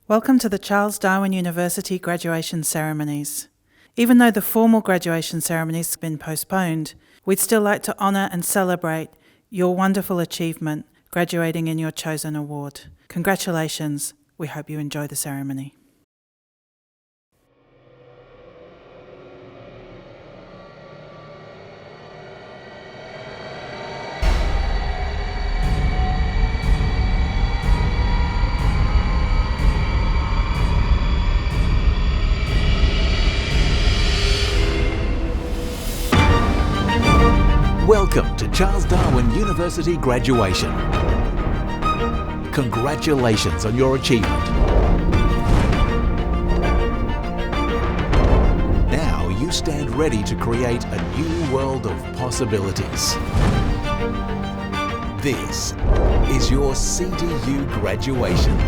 Welcome to the Charles Darwin University graduation ceremonies. Even though the formal graduation ceremonies have been postponed, we'd still like to honour and celebrate your wonderful achievement graduating in your chosen award. Congratulations. We hope you enjoy the ceremony. Welcome to Charles Darwin University graduation. Congratulations on your achievement. Now you stand ready to create a new world of possibilities. This is your CDU graduation.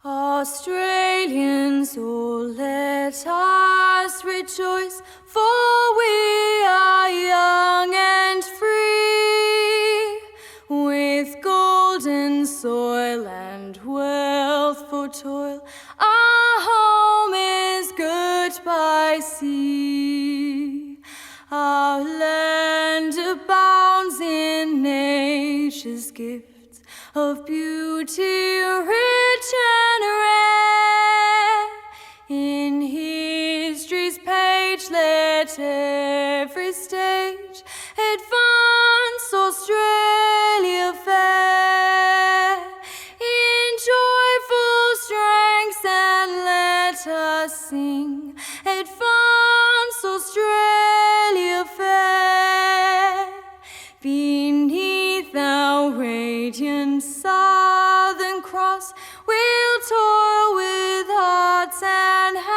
Australians, oh, let us rejoice, for we are young and free, with golden soil and wealth for toil. Our home is good by sea. Our land abounds in nature's gifts of beauty rich and rare. In history's page let every stage advance Australia fair. In joyful strength and let us sing, advance Australia fair. Beneath our radiant Southern Cross, we'll toil with hearts and hands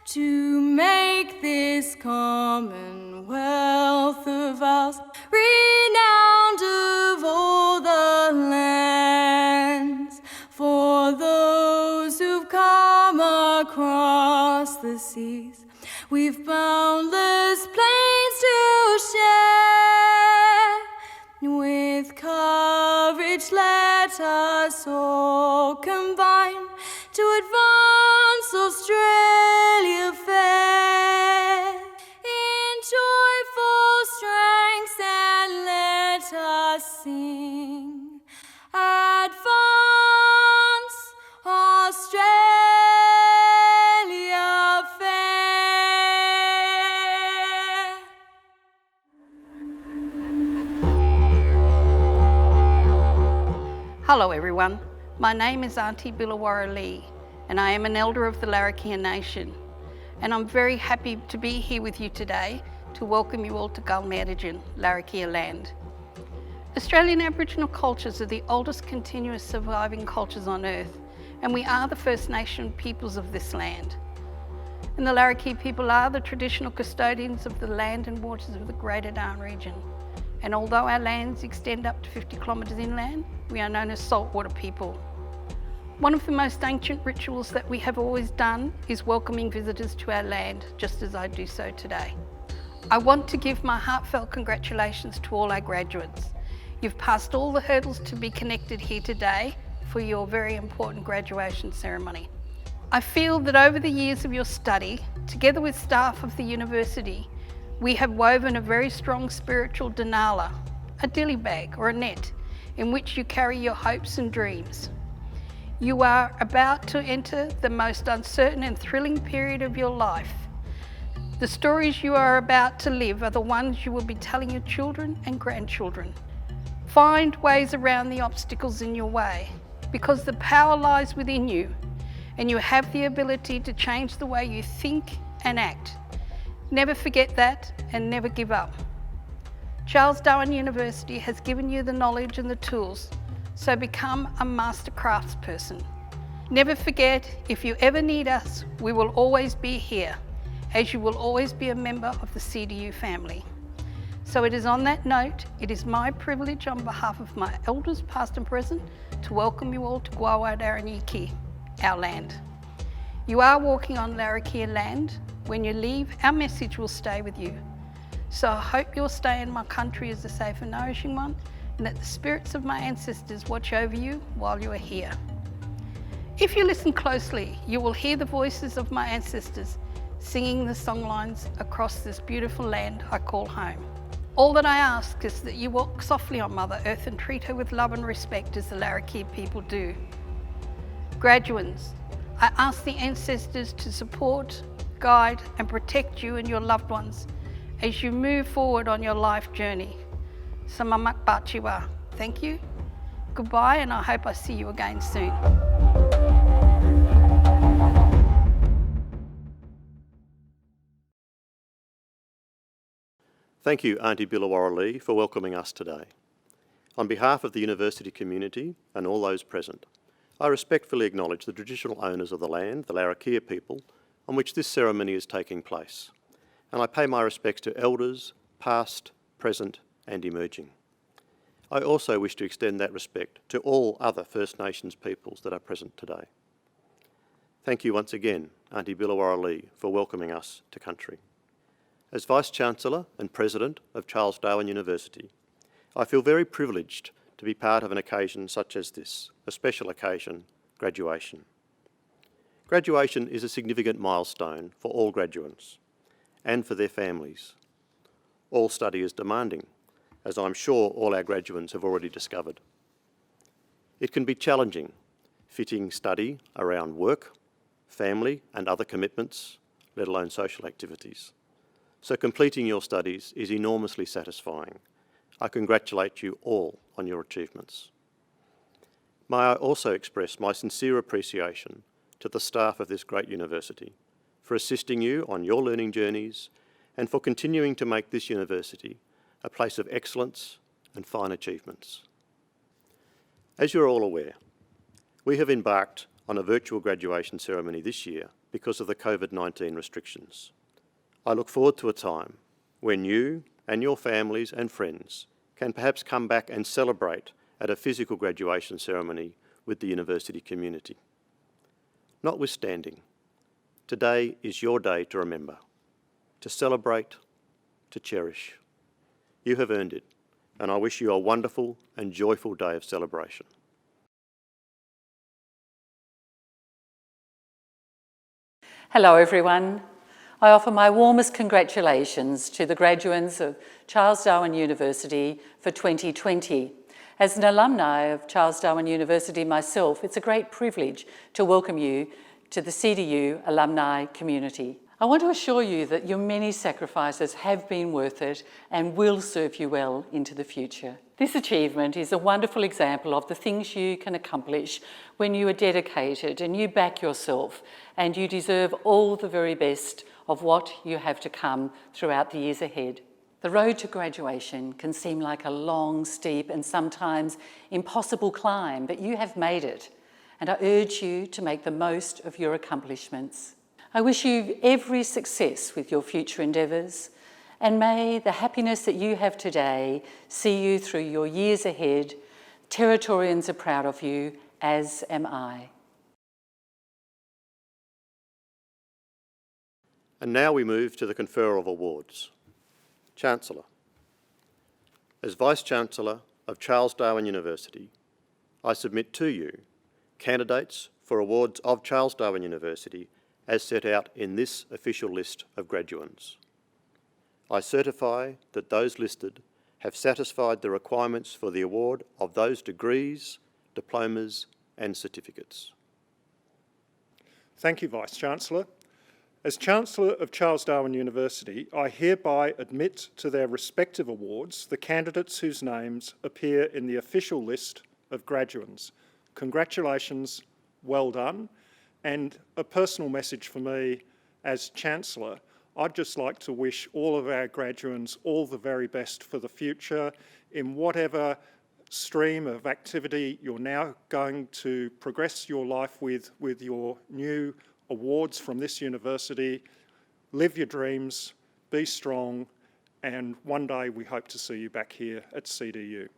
to make this commonwealth of ours renowned of all the lands. For those who've come across the seas, we've boundless plains to share. With courage let us all combine to advance Australia fair. In joyful strength and let us sing, advance Australia fair. Hello everyone, my name is Auntie Billawara Lee and I am an elder of the Larrakia Nation, and I'm very happy to be here with you today to welcome you all to Gulmertigan, Larrakia land. Australian Aboriginal cultures are the oldest continuous surviving cultures on earth, and we are the First Nation peoples of this land. And the Larrakia people are the traditional custodians of the land and waters of the Greater Darwin region. And although our lands extend up to 50 kilometres inland, we are known as saltwater people. One of the most ancient rituals that we have always done is welcoming visitors to our land, just as I do so today. I want to give my heartfelt congratulations to all our graduates. You've passed all the hurdles to be connected here today for your very important graduation ceremony. I feel that over the years of your study, together with staff of the university, we have woven a very strong spiritual denala, a dilly bag or a net, in which you carry your hopes and dreams. You are about to enter the most uncertain and thrilling period of your life. The stories you are about to live are the ones you will be telling your children and grandchildren. Find ways around the obstacles in your way, because the power lies within you, and you have the ability to change the way you think and act. Never forget that and never give up. Charles Darwin University has given you the knowledge and the tools, so become a master craftsperson. Never forget, if you ever need us, we will always be here, as you will always be a member of the CDU family. So it is on that note, it is my privilege on behalf of my elders, past and present, to welcome you all to Gwawa Daranyiki, our land. You are walking on Larrakia land. When you leave, our message will stay with you. So I hope your stay in my country is a safe and nourishing one, and that the spirits of my ancestors watch over you while you are here. If you listen closely, you will hear the voices of my ancestors singing the songlines across this beautiful land I call home. All that I ask is that you walk softly on Mother Earth and treat her with love and respect as the Larrakia people do. Graduands, I ask the ancestors to support, guide and protect you and your loved ones as you move forward on your life journey. Samamak Bachiwa. Thank you, goodbye, and I hope I see you again soon. Thank you, Auntie Billawarra Lee, for welcoming us today. On behalf of the university community and all those present, I respectfully acknowledge the traditional owners of the land, the Larrakia people, on which this ceremony is taking place, and I pay my respects to elders, past, present and emerging. I also wish to extend that respect to all other First Nations peoples that are present today. Thank you once again, Auntie Billawarra Lee, for welcoming us to country. As Vice-Chancellor and President of Charles Darwin University, I feel very privileged to be part of an occasion such as this, a special occasion, graduation. Graduation is a significant milestone for all graduates and for their families. All study is demanding, as I'm sure all our graduates have already discovered. It can be challenging, fitting study around work, family and other commitments, let alone social activities. So completing your studies is enormously satisfying. I congratulate you all on your achievements. May I also express my sincere appreciation to the staff of this great university for assisting you on your learning journeys and for continuing to make this university a place of excellence and fine achievements. As you're all aware, we have embarked on a virtual graduation ceremony this year because of the COVID-19 restrictions. I look forward to a time when you and your families and friends can perhaps come back and celebrate at a physical graduation ceremony with the university community. Notwithstanding, today is your day to remember, to celebrate, to cherish. You have earned it, and I wish you a wonderful and joyful day of celebration. Hello everyone. I offer my warmest congratulations to the graduates of Charles Darwin University for 2020. As an alumni of Charles Darwin University myself, it's a great privilege to welcome you to the CDU alumni community. I want to assure you that your many sacrifices have been worth it and will serve you well into the future. This achievement is a wonderful example of the things you can accomplish when you are dedicated and you back yourself, and you deserve all the very best of what you have to come throughout the years ahead. The road to graduation can seem like a long, steep and sometimes impossible climb, but you have made it, and I urge you to make the most of your accomplishments. I wish you every success with your future endeavours, and may the happiness that you have today see you through your years ahead. Territorians are proud of you, as am I. And now we move to the conferral of awards. Chancellor. As Vice-Chancellor of Charles Darwin University, I submit to you candidates for awards of Charles Darwin University as set out in this official list of graduands. I certify that those listed have satisfied the requirements for the award of those degrees, diplomas and certificates. Thank you, Vice-Chancellor. As Chancellor of Charles Darwin University, I hereby admit to their respective awards the candidates whose names appear in the official list of graduands. Congratulations, well done. And a personal message for me as Chancellor, I'd just like to wish all of our graduands all the very best for the future in whatever stream of activity you're now going to progress your life with your new awards from this university. Live your dreams, be strong, and one day we hope to see you back here at CDU.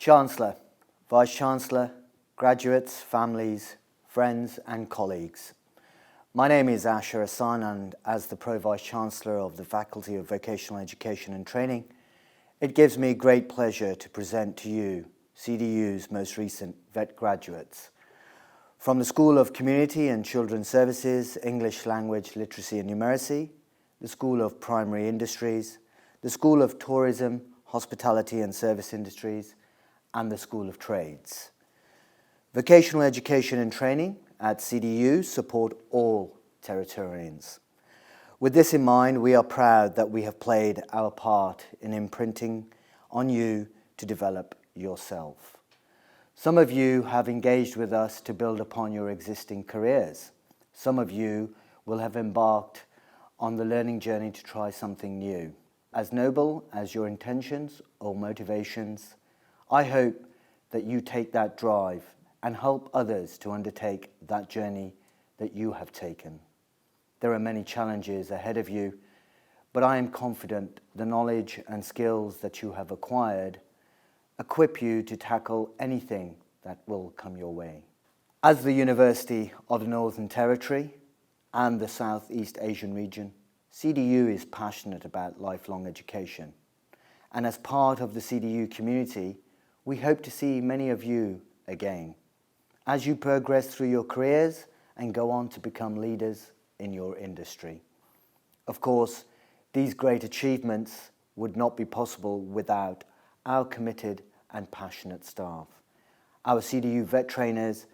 Chancellor, Vice-Chancellor, graduates, families, friends and colleagues. My name is Asher Hassan, and as the Pro-Vice-Chancellor of the Faculty of Vocational Education and Training, it gives me great pleasure to present to you CDU's most recent VET graduates. From the School of Community and Children's Services, English Language, Literacy and Numeracy, the School of Primary Industries, the School of Tourism, Hospitality and Service Industries, and the School of Trades. Vocational Education and Training at CDU support all Territorians. With this in mind, we are proud that we have played our part in imprinting on you to develop yourself. Some of you have engaged with us to build upon your existing careers. Some of you will have embarked on the learning journey to try something new. As noble as your intentions or motivations, I hope that you take that drive and help others to undertake that journey that you have taken. There are many challenges ahead of you, but I am confident the knowledge and skills that you have acquired equip you to tackle anything that will come your way. As the University of the Northern Territory and the Southeast Asian region, CDU is passionate about lifelong education. And as part of the CDU community, we hope to see many of you again as you progress through your careers and go on to become leaders in your industry. Of course, these great achievements would not be possible without our committed and passionate staff. Our CDU VET trainers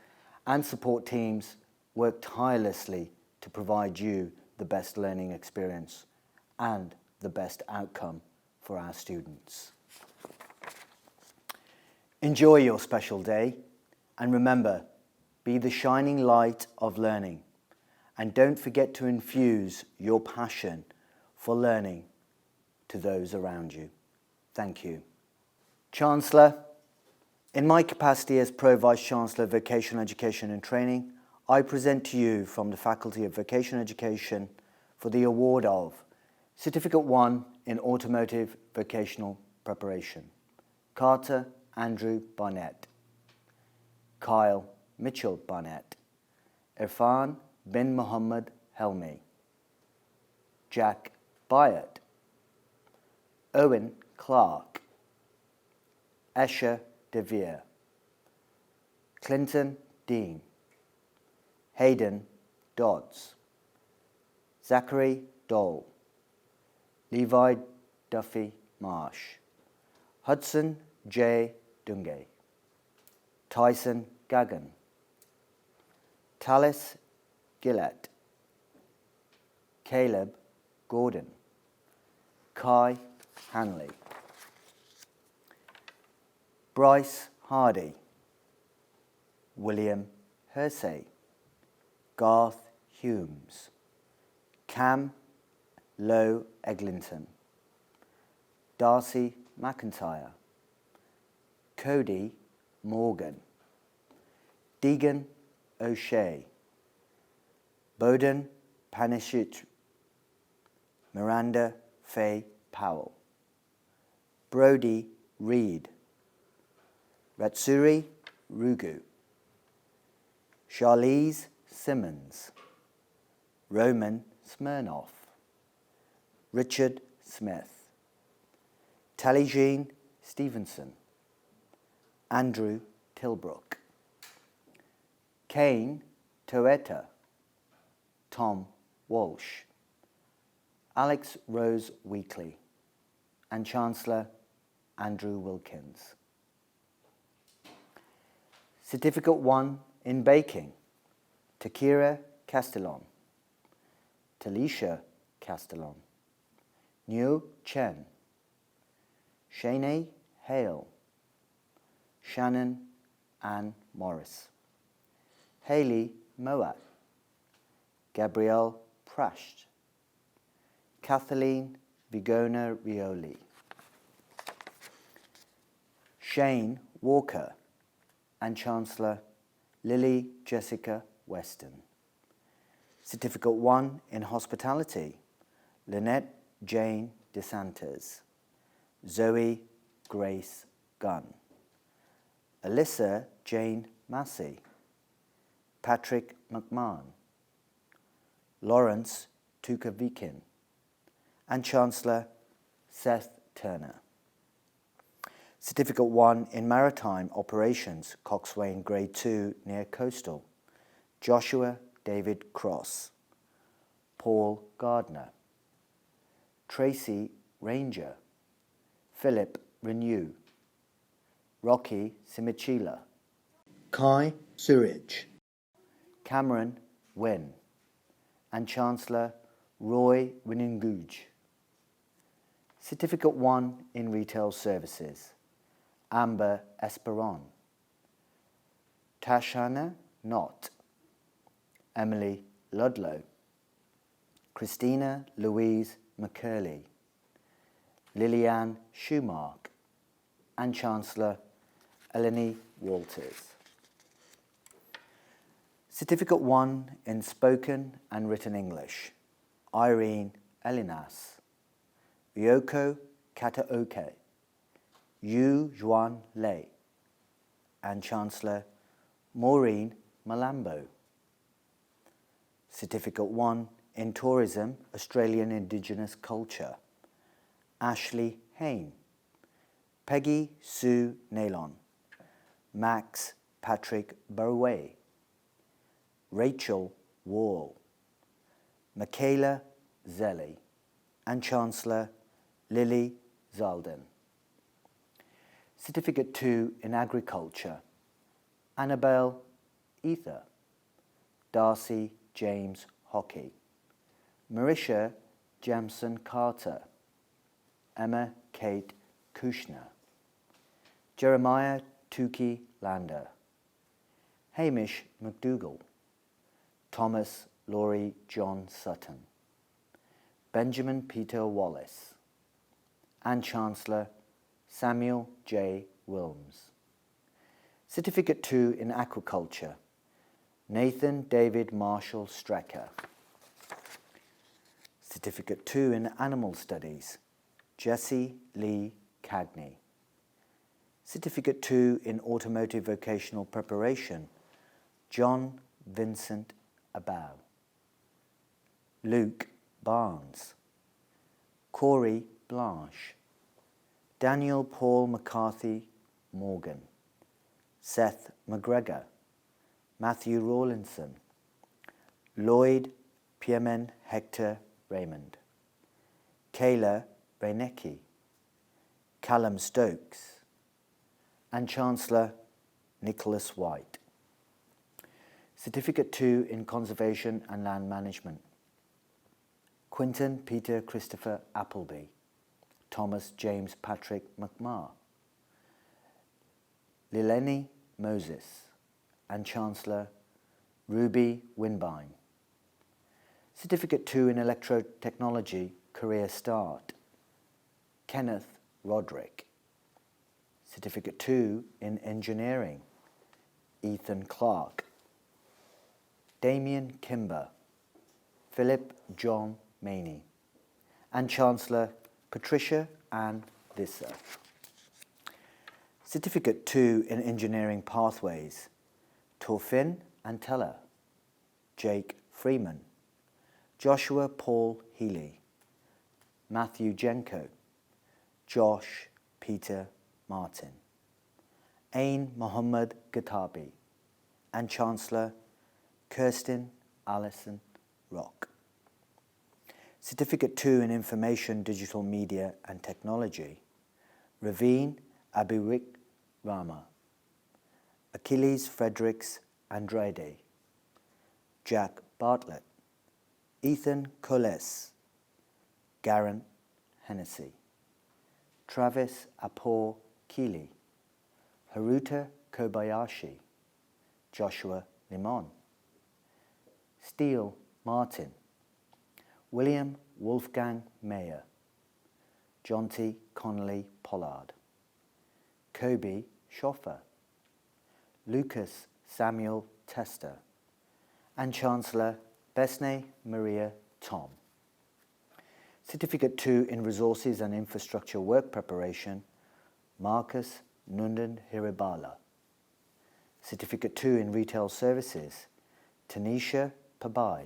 and support teams work tirelessly to provide you the best learning experience and the best outcome for our students. Enjoy your special day, and remember, be the shining light of learning, and don't forget to infuse your passion for learning to those around you. Thank you. Chancellor, in my capacity as Pro-Vice-Chancellor of Vocational Education and Training, I present to you from the Faculty of Vocational Education for the award of Certificate 1 in Automotive Vocational Preparation, Carter Andrew Barnett, Kyle Mitchell Barnett, Irfan bin Muhammad Helmi, Jack Byatt, Owen Clark, Esha DeVere, Clinton Dean, Hayden Dodds, Zachary Dole, Levi Duffy Marsh, Hudson J. Dungay, Tyson Gagan, Talis Gillette, Caleb Gordon, Kai Hanley, Bryce Hardy, William Hersey, Garth Humes, Cam Lowe Eglinton, Darcy McIntyre, Cody Morgan, Deegan O'Shea, Bowden Panishit, Miranda Faye Powell, Brody Reed, Ratsuri Rugu, Charlize Simmons, Roman Smirnoff, Richard Smith, Tally-Jean Stevenson, Andrew Tilbrook, Kane Toeta, Tom Walsh, Alex Rose Weekly, and Chancellor Andrew Wilkins. Certificate 1 in Baking, Takira Castellon, Talisha Castellon, Niu Chen, Shanae Hale, Shannon Ann Morris, Hayley Moat, Gabrielle Prasht, Kathleen Vigona Rioli, Shane Walker, and Chancellor Lily Jessica Weston. Certificate 1 in Hospitality, Lynette Jane DeSantis, Zoe Grace Gunn, Alyssa Jane Massey, Patrick McMahon, Lawrence Tukavikin, and Chancellor Seth Turner. Certificate 1 in Maritime Operations, Coxswain Grade 2 near Coastal, Joshua David Cross, Paul Gardner, Tracy Ranger, Philip Renew, Rocky Simichila, Kai Surridge, Cameron Wynn, and Chancellor Roy Wininguj. Certificate 1 in Retail Services, Amber Esperon, Tashana Knott, Emily Ludlow, Christina Louise McCurley, Lillian Schumark, and Chancellor Eleni Walters. Certificate 1 in Spoken and Written English, Irene Elinas, Ryoko Kataoke, Yu Juan Lei, and Chancellor Maureen Malambo. Certificate 1 in Tourism, Australian Indigenous Culture, Ashley Hain, Peggy Sue Nailon, Max Patrick Burway, Rachel Wall, Michaela Zelli, and Chancellor Lily Zalden. Certificate 2 in Agriculture, Annabelle Ether, Darcy James Hockey, Marisha Jamson Carter, Emma Kate Kushner, Jeremiah Tukey Lander, Hamish McDougall, Thomas Laurie John Sutton, Benjamin Peter Wallace, and Chancellor Samuel J. Wilms. Certificate 2 in Aquaculture, Nathan David Marshall Strecker. Certificate 2 in Animal Studies, Jesse Lee Cagney. Certificate 2 in Automotive Vocational Preparation, John Vincent Abau, Luke Barnes, Corey Blanche, Daniel Paul McCarthy Morgan, Seth McGregor, Matthew Rawlinson, Lloyd Piemen Hector Raymond, Kayla Reinecki, Callum Stokes, and Chancellor Nicholas White. Certificate 2 in Conservation and Land Management, Quinton Peter Christopher Appleby, Thomas James Patrick McMahon, Lileni Moses, and Chancellor Ruby Winbine. Certificate 2 in Electrotechnology, Career Start, Kenneth Roderick. Certificate 2 in Engineering, Ethan Clark, Damien Kimber, Philip John Maney, and Chancellor Patricia Ann Visser. Certificate 2 in Engineering Pathways, Torfin Antella, Jake Freeman, Joshua Paul Healy, Matthew Jenko, Josh Peter Martin, Ain Mohammed Gatabi, and Chancellor Kirsten Allison Rock. Certificate 2 in Information, Digital Media and Technology, Raveen Abiwik Rama, Achilles Fredericks Andrade, Jack Bartlett, Ethan Coles, Garen Hennessy, Travis Apor Keeley, Haruta Kobayashi, Joshua Limon, Steele Martin, William Wolfgang Mayer, Jonty Connolly Pollard, Kobe Schoffer, Lucas Samuel Tester, and Chancellor Besne Maria Tom. Certificate 2 in Resources and Infrastructure Work Preparation, Marcus Nundan Hiribala, Certificate 2 in Retail Services, Tanisha Pabai.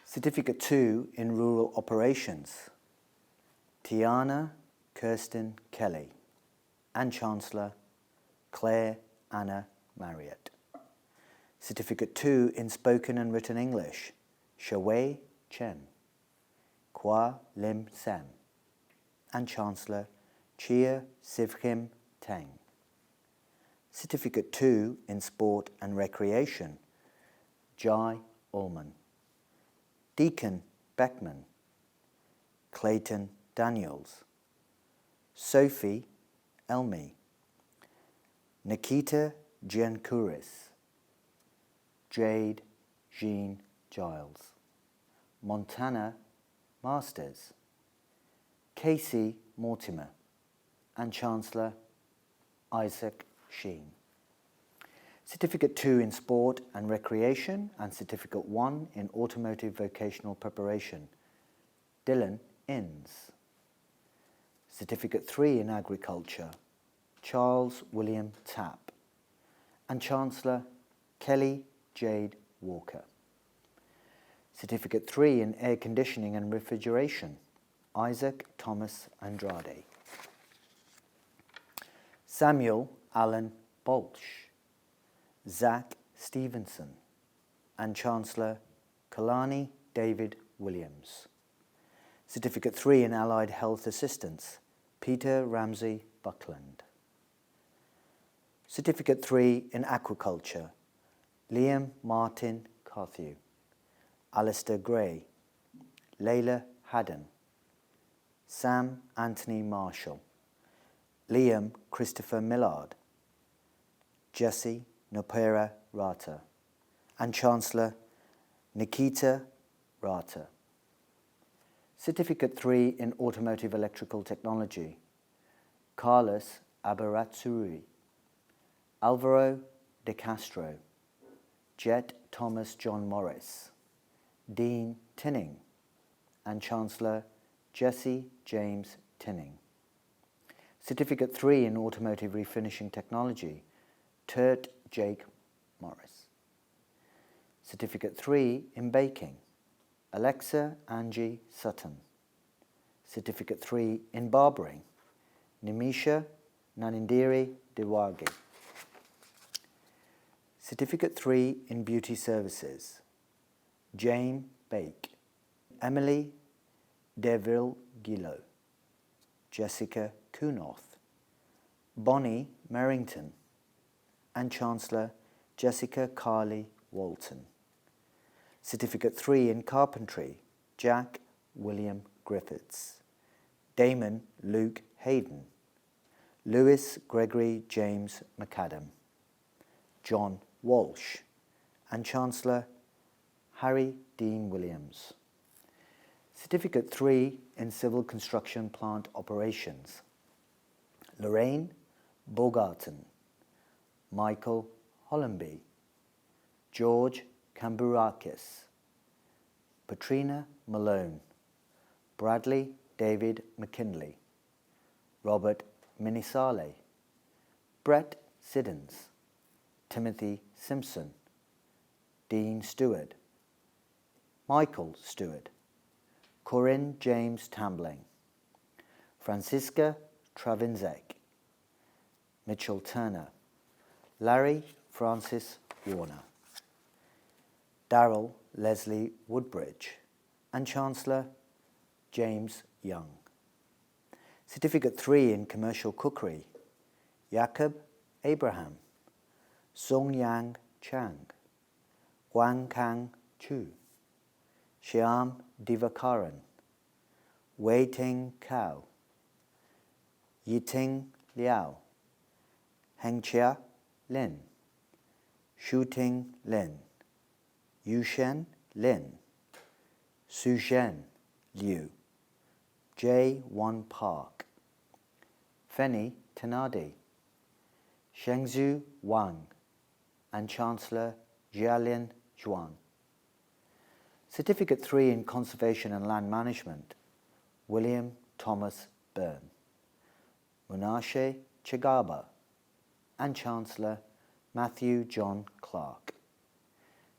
Certificate 2 in Rural Operations, Tiana Kirsten Kelly, and Chancellor Claire Anna Marriott. Certificate 2 in Spoken and Written English, Shawei Chen, Kwa Lim Sam, and Chancellor Chia Sivkim Teng. Certificate 2 in Sport and Recreation, Jai Ullman, Deacon Beckman, Clayton Daniels, Sophie Elmi, Nikita Giancouris, Jade Jean Giles, Montana Masters, Casey Mortimer, and Chancellor Isaac Sheen. Certificate 2 in Sport and Recreation and Certificate 1 in Automotive Vocational Preparation, Dylan Innes. Certificate 3 in Agriculture, Charles William Tapp, and Chancellor Kelly Jade Walker. Certificate 3 in Air Conditioning and Refrigeration, Isaac Thomas Andrade. Samuel Allen Bolch, Zach Stevenson, and Chancellor Kalani David Williams. Certificate 3 in Allied Health Assistance, Peter Ramsey Buckland. Certificate 3 in Aquaculture, Liam Martin Carthew, Alistair Gray, Layla Haddon, Sam Anthony Marshall, Liam Christopher Millard, Jesse Nopera Rata, and Chancellor Nikita Rata. Certificate 3 in Automotive Electrical Technology, Carlos Abaratsuri, Alvaro de Castro, Jet Thomas John Morris, Dean Tinning, and Chancellor Jesse James Tinning. Certificate 3 in Automotive Refinishing Technology, Turt Jake Morris. Certificate 3 in Baking, Alexa Angie Sutton. Certificate 3 in Barbering, Nimisha Nanindiri Dewagi. Certificate 3 in Beauty Services, Jane Bake, Emily Deville Gillo, Jessica Kunoth, Bonnie Merrington, and Chancellor Jessica Carly Walton. Certificate 3 in Carpentry, Jack William Griffiths, Damon Luke Hayden, Lewis Gregory James McAdam, John Walsh, and Chancellor Harry Dean Williams. Certificate 3 in Civil Construction Plant Operations, Lorraine Bogarton, Michael Hollenby, George Kamburakis, Patrina Malone, Bradley David McKinley, Robert Minisale, Brett Siddons, Timothy Simpson, Dean Stewart, Michael Stewart, Corinne James Tambling, Francisca Travinzek, Mitchell Turner, Larry Francis Warner, Darrell Leslie Woodbridge, and Chancellor James Young. Certificate 3 in Commercial Cookery, Jacob Abraham, Song Yang Chang, Guang Kang Chu, Shyam Divakaran, Wei Ting Kao, Yiting Liao, Hengqia Lin, Shuting Lin, Yushen Lin, Suzhen Liu, J. Wan Park, Feni Tanadi, Shengzhu Wang, and Chancellor Jialin Zhuang. Certificate 3 in Conservation and Land Management, William Thomas Byrne, Munashe Chigaba, and Chancellor Matthew John Clark.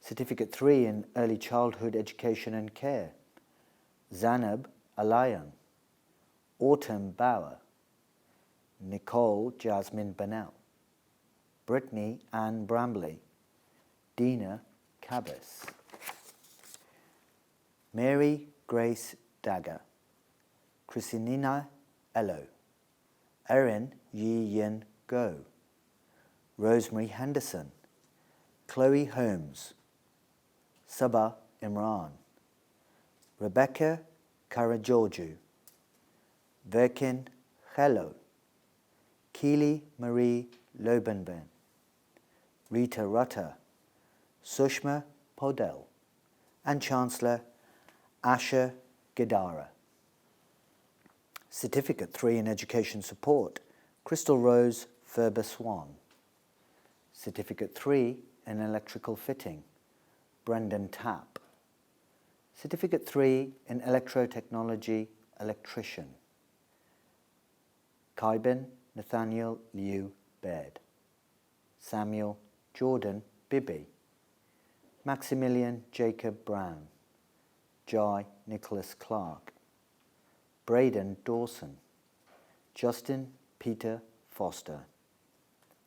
Certificate 3 in Early Childhood Education and Care, Zanab Alayan, Autumn Bauer, Nicole Jasmine Bennell, Brittany Ann Bramley, Dina Cabas, Mary Grace Dagger, Christinina Ello, Erin Yi Yin Go, Rosemary Henderson, Chloe Holmes, Sabah Imran, Rebecca Karageorgiou, Verkin Hello, Keely Marie Lobenben, Rita Rutter, Sushma Podell, and Chancellor Asher Gidara. Certificate 3 in Education Support, Crystal Rose Ferber Swan. Certificate 3 in Electrical Fitting, Brendan Tapp. Certificate 3 in Electrotechnology, Electrician, Kaiben Nathaniel Liu Baird, Samuel Jordan Bibby, Maximilian Jacob Brown, Jai Nicholas Clark, Braden Dawson, Justin Peter Foster,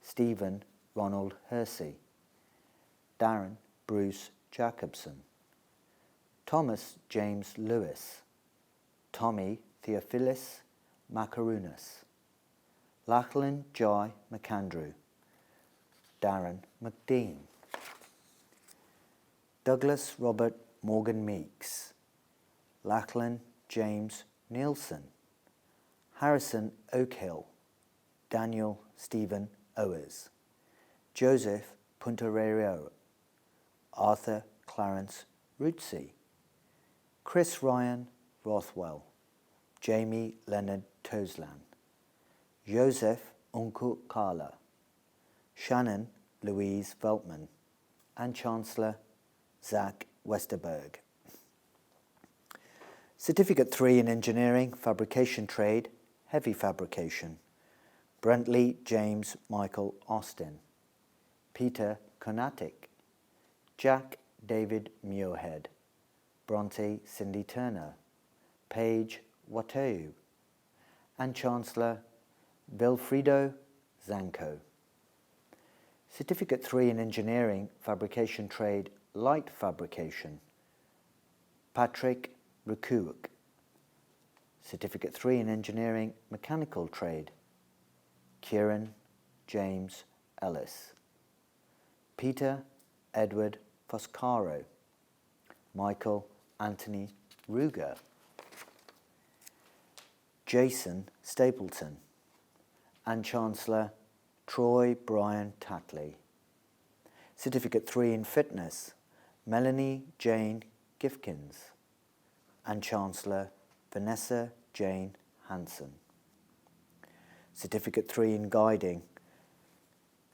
Stephen Ronald Hersey, Darren Bruce Jacobson, Thomas James Lewis, Tommy Theophilus Macarunas, Lachlan Joy McAndrew, Darren McDean, Douglas Robert Morgan Meeks, Lachlan James Nielsen, Harrison Oakhill, Daniel Stephen Owers, Joseph Punterero, Arthur Clarence Rootsey, Chris Ryan Rothwell, Jamie Leonard Toslan, Joseph Unku Kala, Shannon Louise Veltman, and Chancellor Zach Westerberg. Certificate 3 in Engineering, Fabrication Trade, Heavy Fabrication, Brentley James Michael Austin, Peter Konatic, Jack David Muirhead, Bronte Cindy Turner, Paige Wateu, and Chancellor Vilfredo Zanco. Certificate 3 in Engineering, Fabrication Trade, Light Fabrication, Patrick Rukuuk. Certificate 3 in Engineering, Mechanical Trade, Kieran James Ellis, Peter Edward Foscaro, Michael Anthony Ruger, Jason Stapleton, and Chancellor Troy Brian Tatley. Certificate 3 in Fitness, Melanie Jane Gifkins, and Chancellor Vanessa Jane Hanson. Certificate 3 in Guiding,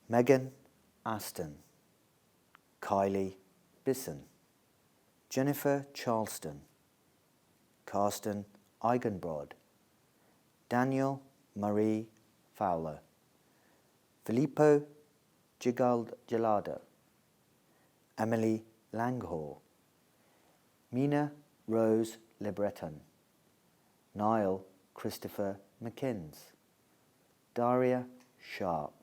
Megan Aston, Kylie Bisson, Jennifer Charleston, Karsten Eigenbrod, Daniel Marie Fowler, Filippo Gelada, Emily Langhor, Mina Rose Lebreton, Niall Christopher McKinns, Daria Sharp,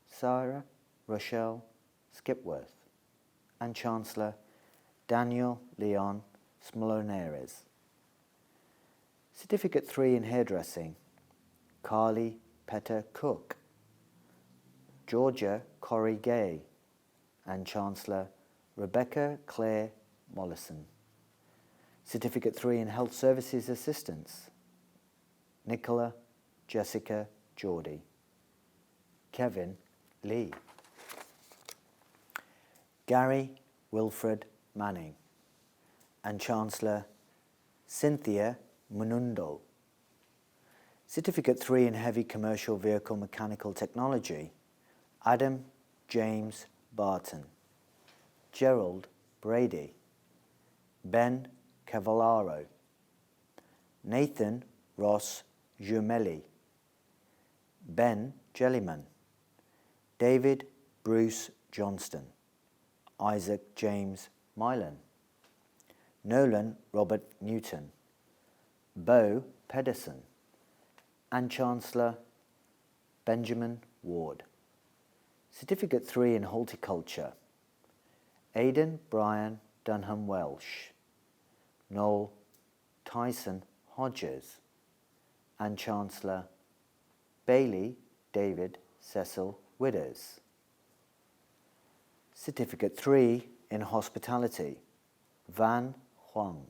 Sarah Rochelle Skipworth, and Chancellor Daniel Leon Smoloneres. Certificate 3 in Hairdressing, Carly Petter Cook, Georgia Corrie Gay, and Chancellor Rebecca Claire Mollison. Certificate 3 in Health Services Assistance, Nicola Jessica Geordie, Kevin Lee, Gary Wilfred Manning, and Chancellor Cynthia Munundo. Certificate 3 in Heavy Commercial Vehicle Mechanical Technology, Adam James Barton, Gerald Brady, Ben Cavallaro, Nathan Ross Jumelli, Ben Jellyman, David Bruce Johnston, Isaac James Milan, Nolan Robert Newton, Bo Pedersen, and Chancellor Benjamin Ward. Certificate 3 in Horticulture, Aidan Brian Dunham Welsh, Noel Tyson Hodges, and Chancellor Bailey David Cecil Widders. Certificate 3 in Hospitality, Van Huang,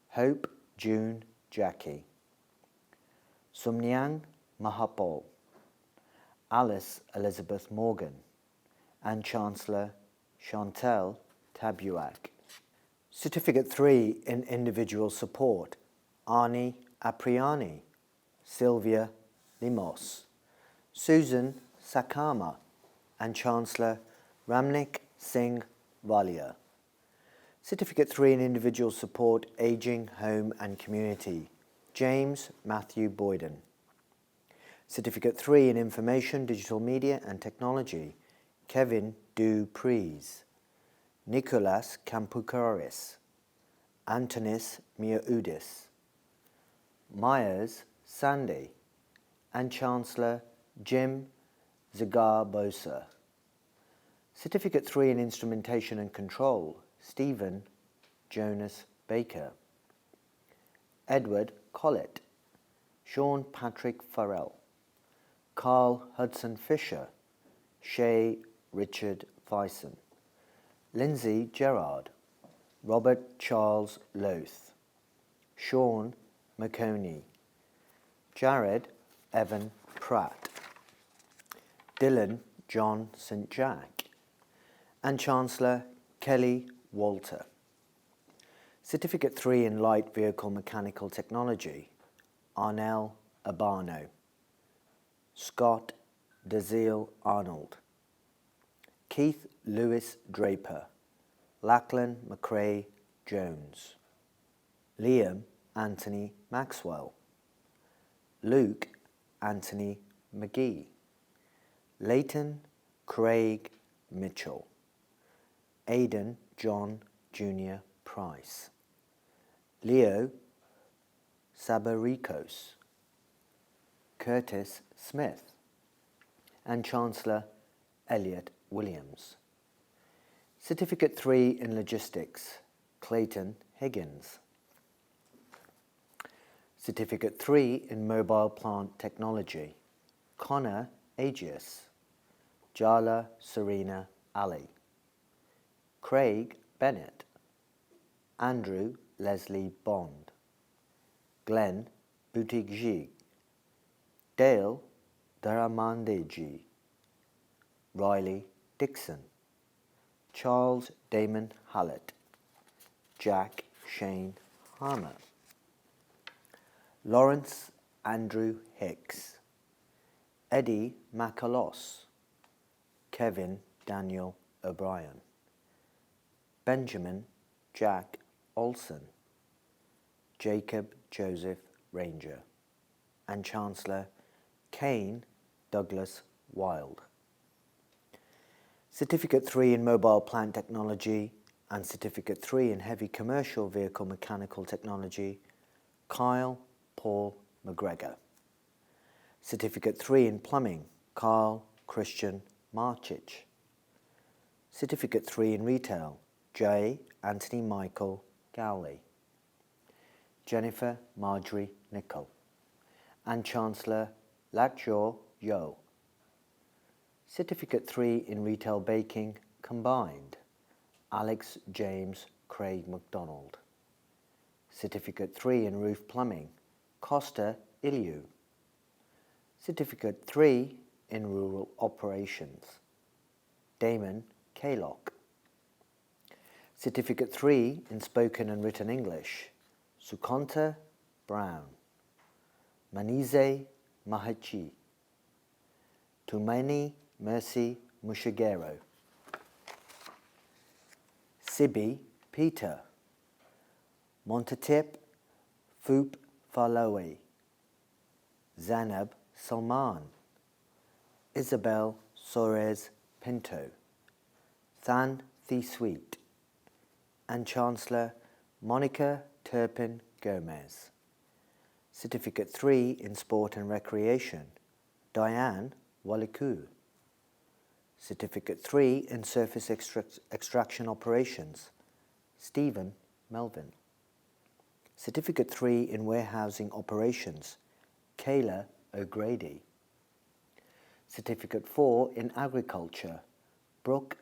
Hope June Jackie, Sumnyang Mahapol, Alice Elizabeth Morgan, and Chancellor Chantel Tabuak. Certificate 3 in Individual Support, Arnie Apriani, Sylvia Limos, Susan Sakama, and Chancellor Ramnik Singh Valia. Certificate 3 in Individual Support, Aging, Home and Community, James Matthew Boyden. Certificate 3 in Information, Digital Media and Technology, Kevin Dupreez, Nicholas Kampoukaris, Antonis Miaoudis, Myers Sandy, and Chancellor Jim Zagarbosa. Certificate 3 in Instrumentation and Control, Stephen Jonas Baker, Edward Collett, Sean Patrick Farrell, Carl Hudson Fisher, Shay Richard Fison, Lindsay Gerard, Robert Charles Loth, Sean McConey, Jared Evan Pratt, Dylan John St. Jack, and Chancellor Kelly Walter. Certificate 3 in Light Vehicle Mechanical Technology, Arnell Abano, Scott DeZiel Arnold, Keith Lewis Draper, Lachlan McRae Jones, Liam Anthony Maxwell, Luke Anthony McGee, Leighton Craig Mitchell, Aidan John Jr. Price, Leo Sabarikos, Curtis Smith, and Chancellor Elliot Williams. Certificate 3 in Logistics, Clayton Higgins. Certificate 3 in Mobile Plant Technology, Connor Agius, Jala Serena Ali, Craig Bennett, Andrew Leslie Bond, Glenn Buttigieg, Dale Daramandeji, Riley Dixon, Charles Damon Hallett, Jack Shane Harmer, Lawrence Andrew Hicks, Eddie Macalos, Kevin Daniel O'Brien, Benjamin Jack Olson, Jacob Joseph Ranger, and Chancellor Kane Douglas Wild. Certificate 3 in Mobile Plant Technology and Certificate 3 in Heavy Commercial Vehicle Mechanical Technology, Kyle Paul McGregor. Certificate 3 in Plumbing, Carl Christian Marchich. Certificate 3 in Retail, J. Anthony Michael Gowley, Jennifer Marjorie Nicol, and Chancellor Lakjor Yo. Certificate 3 in Retail Baking, Combined, Alex James Craig MacDonald. Certificate 3 in Roof Plumbing, Costa Iliu. Certificate 3 in Rural Operations, Damon Kaylock. Certificate 3 in Spoken and Written English, Sukonta Brown, Manize Mahachi, Tumaini Mercy Mushagero, Sibi Peter, Montatip Foop Faloe, Zanab Salman, Isabel Soares Pinto, Than The Sweet, and Chancellor Monica Turpin Gomez. Certificate 3 in Sport and Recreation, Diane Waliku. Certificate 3 in Surface Extraction Operations, Stephen Melvin. Certificate 3 in Warehousing Operations, Kayla O'Grady. Certificate 4 in Agriculture, Brooke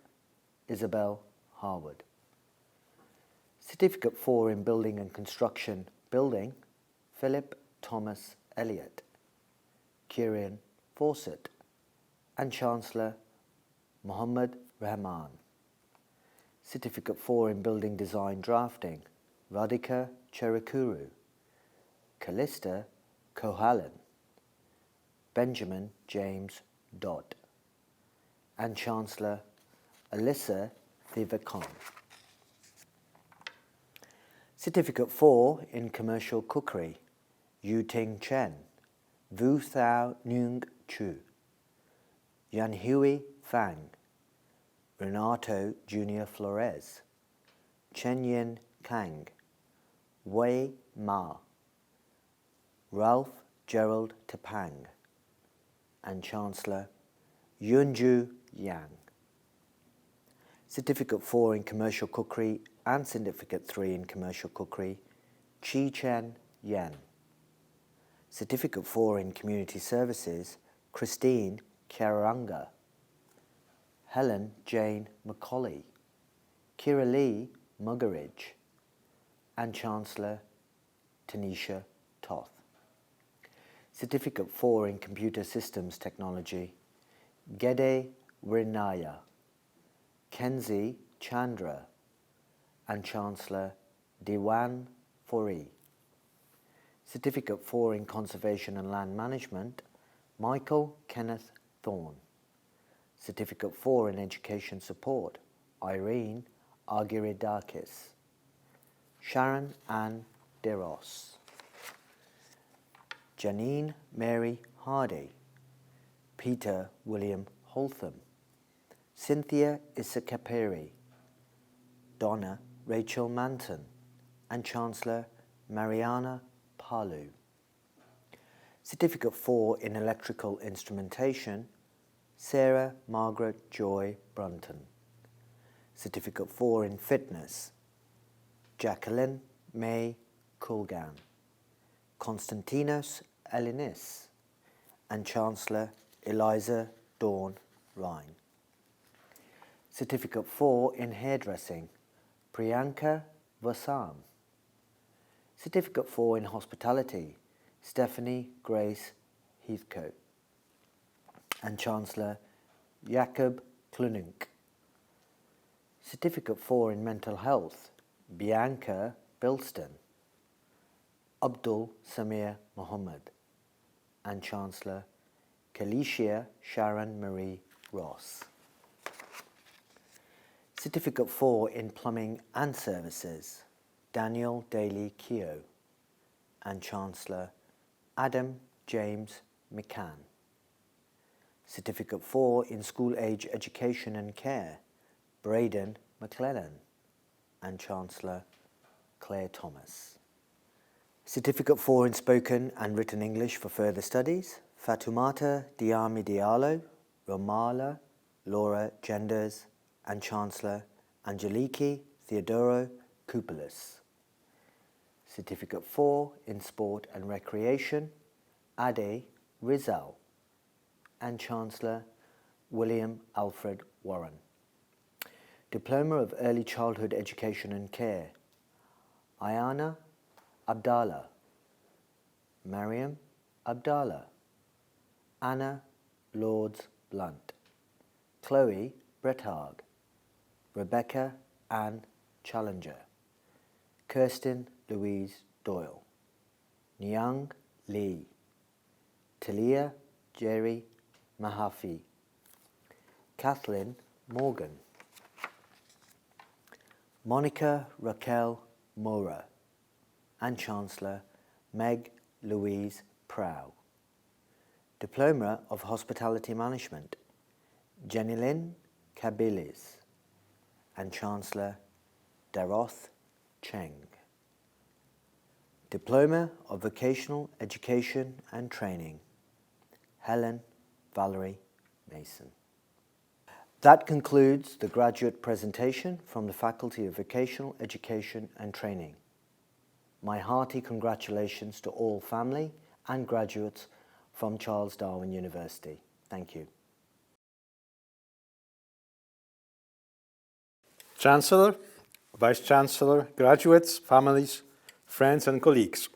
Isabel Harwood. Certificate 4 in Building and Construction, Building, Philip Thomas Elliott, Kieran Fawcett, and Chancellor Mohammed Rahman. Certificate 4 in Building Design Drafting, Radhika Cherukuru, Callista Kohalan, Benjamin James Dodd, and Chancellor Alyssa Thivakon. Certificate 4 in Commercial Cookery, Yu Ting Chen, Vu Thao Nguyen Chu, Yan Hui Fang, Renato Junior Flores, Chen Yin Kang, Wei Ma, Ralph Gerald Tepang, and Chancellor Yunju Yang. Certificate 4 in Commercial Cookery and Certificate 3 in Commercial Cookery, Chi Chen Yen. Certificate 4 in Community Services, Christine Kiaranga, Helen Jane Macaulay, Kira Lee Muggeridge, and Chancellor Tanisha Toth. Certificate 4 in Computer Systems Technology, Gede Rinaya, Kenzie Chandra, and Chancellor Diwan Fori. Certificate 4 in Conservation and Land Management, Michael Kenneth Thorne. Certificate 4 in Education Support, Irene Argiridakis, Sharon Ann DeRoss, Janine Mary Hardy, Peter William Holtham, Cynthia Isakaperi, Donna Rachel Manton, and Chancellor Mariana Palu. Certificate 4 in Electrical Instrumentation, Sarah Margaret Joy Brunton. Certificate 4 in Fitness, Jacqueline May Kulgan, Konstantinos Elinis, and Chancellor Eliza Dawn Ryan. Certificate 4 in Hairdressing, Priyanka Vasam. Certificate 4 in Hospitality, Stephanie Grace Heathcote, and Chancellor Jakob Klunink. Certificate 4 in Mental Health, Bianca Bilston, Abdul Samir Mohammed, and Chancellor Kalicia Sharon Marie Ross. Certificate 4 in Plumbing and Services, Daniel Daly Keogh, and Chancellor Adam James McCann. Certificate 4 in School Age Education and Care, Braden McLennan, and Chancellor Claire Thomas. Certificate 4 in Spoken and Written English for Further Studies, Fatoumata Diami Diallo, Romala Laura Genders, and Chancellor Angeliki Theodoro Koupoulos. Certificate 4 in Sport and Recreation, Ade Rizal, and Chancellor William Alfred Warren. Diploma of Early Childhood Education and Care, Ayana Abdallah, Mariam Abdallah, Anna Lords Blunt, Chloe Brethard, Rebecca Ann Challenger, Kirsten Louise Doyle, Nyang Lee, Talia Jerry Mahaffey, Kathleen Morgan, Monica Raquel Mora, and Chancellor Meg Louise Prow. Diploma of Hospitality Management, Jenilyn Kabilis, and Chancellor Daroth Cheng. Diploma of Vocational Education and Training, Helen Valerie Mason. That concludes the graduate presentation from the Faculty of Vocational Education and Training. My hearty congratulations to all family and graduates from Charles Darwin University. Thank you. Chancellor, Vice-Chancellor, graduates, families, friends and colleagues.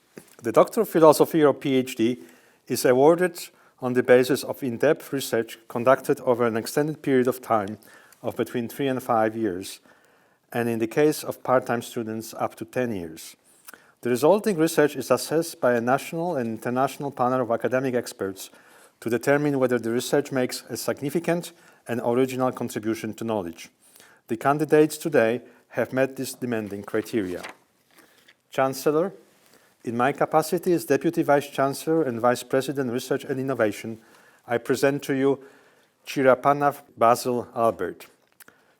The Doctor of Philosophy or PhD is awarded on the basis of in-depth research conducted over an extended period of time of between 3 and 5 years, and in the case of part-time students up to 10 years. The resulting research is assessed by a national and international panel of academic experts to determine whether the research makes a significant and original contribution to knowledge. The candidates today have met this demanding criteria. Chancellor, in my capacity as Deputy Vice-Chancellor and Vice President Research and Innovation, I present to you Chirapanav Basil Albert.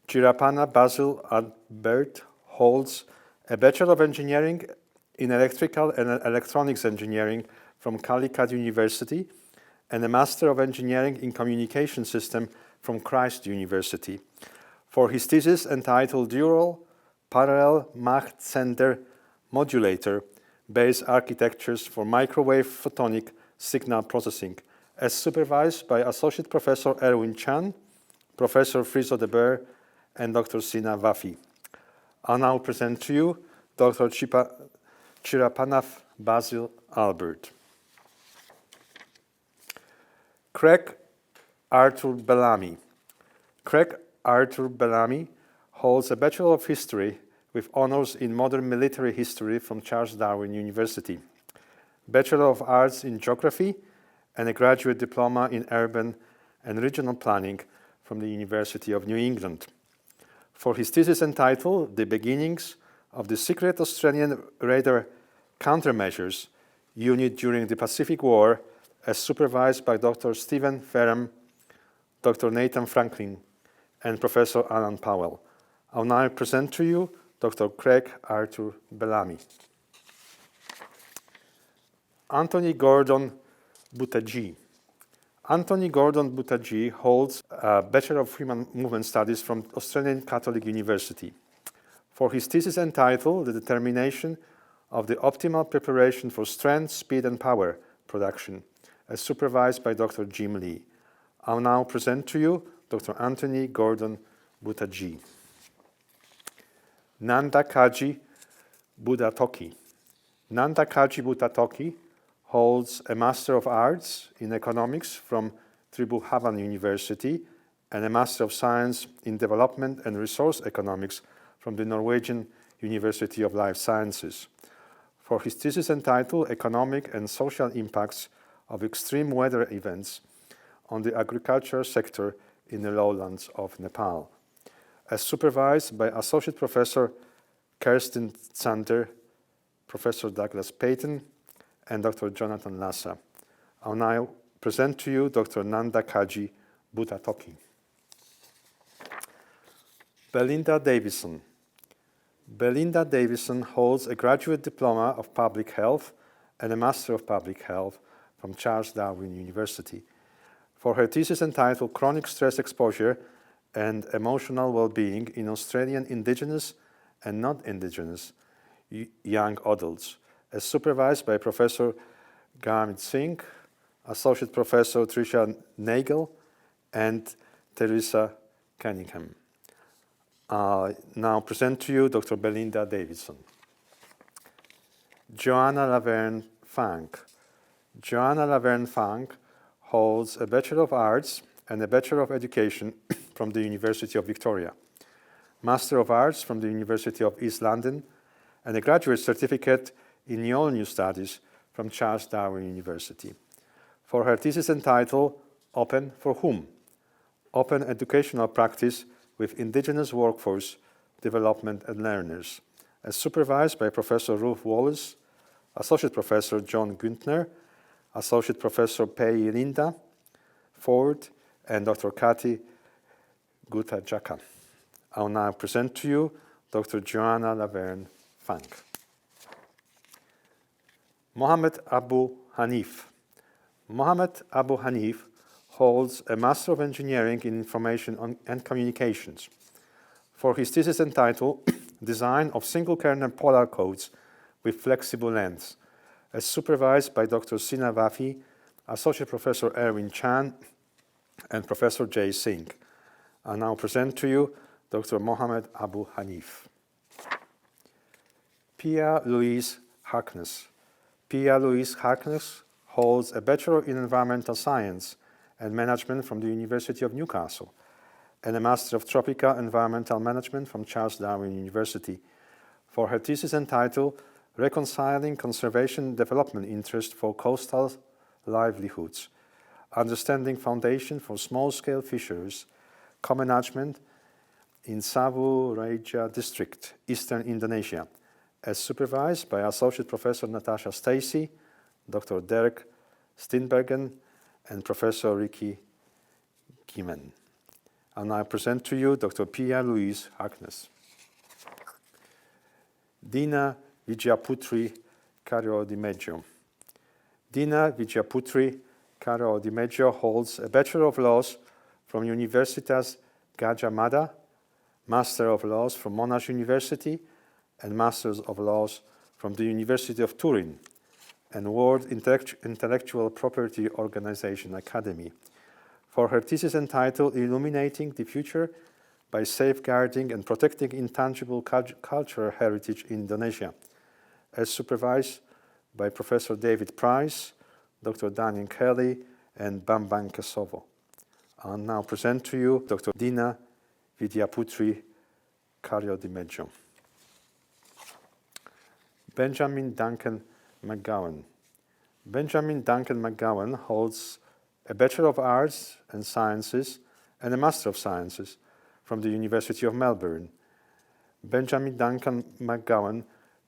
Chirapanav Basil Albert holds a Bachelor of Engineering in Electrical and Electronics Engineering from Calicut University and a Master of Engineering in Communication System from Christ University. For his thesis entitled Dual Parallel Mach Zender Modulator Based Architectures for Microwave Photonic Signal Processing, as supervised by Associate Professor Erwin Chan, Professor Friso de Boer, and Dr. Sina Vafi. I'll now present to you Dr. Chirapanav Basil Albert. Craig Arthur Bellamy. Craig Arthur Bellamy holds a Bachelor of History with honors in Modern Military History from Charles Darwin University, Bachelor of Arts in Geography, and a Graduate Diploma in Urban and Regional Planning from the University of New England. For his thesis entitled The Beginnings of the Secret Australian Radar Countermeasures Unit During the Pacific War, as supervised by Dr. Stephen Ferram, Dr. Nathan Franklin, and Professor Alan Powell. I'll now present to you Dr. Craig Arthur Bellamy. Anthony Gordon Butaji. Anthony Gordon Butaji holds a Bachelor of Human Movement Studies from Australian Catholic University. For his thesis entitled The Determination of the Optimal Preparation for Strength, Speed and Power Production, as supervised by Dr. Jim Lee. I'll now present to you Dr. Anthony Gordon Butaji. Nanda Kaji Budatoki. Nanda Kaji Budatoki holds a Master of Arts in Economics from Tribhuvan University and a Master of Science in Development and Resource Economics from the Norwegian University of Life Sciences. For his thesis entitled Economic and Social Impacts of Extreme Weather Events on the Agriculture Sector in the lowlands of Nepal, as supervised by Associate Professor Kerstin Zander, Professor Douglas Payton, and Dr. Jonathan Lassa. I'll now present to you Dr. Nanda Kaji Budatoki. Belinda Davison. Belinda Davison holds a Graduate Diploma of Public Health and a Master of Public Health from Charles Darwin University. For her thesis entitled Chronic Stress Exposure and Emotional Well-Being in Australian Indigenous and Non-Indigenous Young Adults, as supervised by Professor Garmit Singh, Associate Professor Tricia Nagel, and Teresa Cunningham. Now present to you Dr. Belinda Davison. Joanna Laverne Fang. Joanna Laverne Fang holds a Bachelor of Arts and a Bachelor of Education from the University of Victoria, Master of Arts from the University of East London, and a Graduate Certificate in New Studies from Charles Darwin University. For her thesis entitled Open for Whom? Open Educational Practice with Indigenous Workforce Development and Learners, as supervised by Professor Ruth Wallace, Associate Professor John Güntner, Associate Professor Pei Linda Ford, and Dr. Kathy Guta Jaka. I'll now present to you Dr. Joanna Laverne-Funk. Mohammed Abu Hanif. Mohammed Abu Hanif holds a Master of Engineering in Information and Communications. For his thesis entitled Design of Single-Kernel Polar Codes with Flexible Lengths, as supervised by Dr. Sina Vafi, Associate Professor Erwin Chan, and Professor Jay Singh. I now present to you Dr. Mohammed Abu Hanif. Pia Louise Harkness. Pia Louise Harkness holds a Bachelor in Environmental Science and Management from the University of Newcastle and a Master of Tropical Environmental Management from Charles Darwin University for her thesis entitled Reconciling Conservation Development Interest for Coastal Livelihoods, Understanding Foundation for Small-Scale Fisheries, Co-Management in Savu Raja District, Eastern Indonesia, as supervised by Associate Professor Natasha Stacey, Dr. Derek Steenbergen, and Professor Ricky Gimen. I'll now present to you Dr. Pia Louise Harkness. Dina Vijayaputri Karyo-Dimeggio. Dina Vijayaputri Karyo-Dimeggio holds a Bachelor of Laws from Universitas Gadjah Mada, Master of Laws from Monash University, and Masters of Laws from the University of Turin, and World Intellectual Property Organization Academy, for her thesis entitled Illuminating the Future by Safeguarding and Protecting Intangible Cultural Heritage in Indonesia, as supervised by Professor David Price, Dr. Daniel Kelly, and Bambang Kesovo. I'll now present to you Dr. Dina Vijayaputri Karyo-Dimeggio. Benjamin Duncan McGowan. Benjamin Duncan McGowan holds a Bachelor of Arts and Sciences and a Master of Sciences from the University of Melbourne. Benjamin Duncan McGowan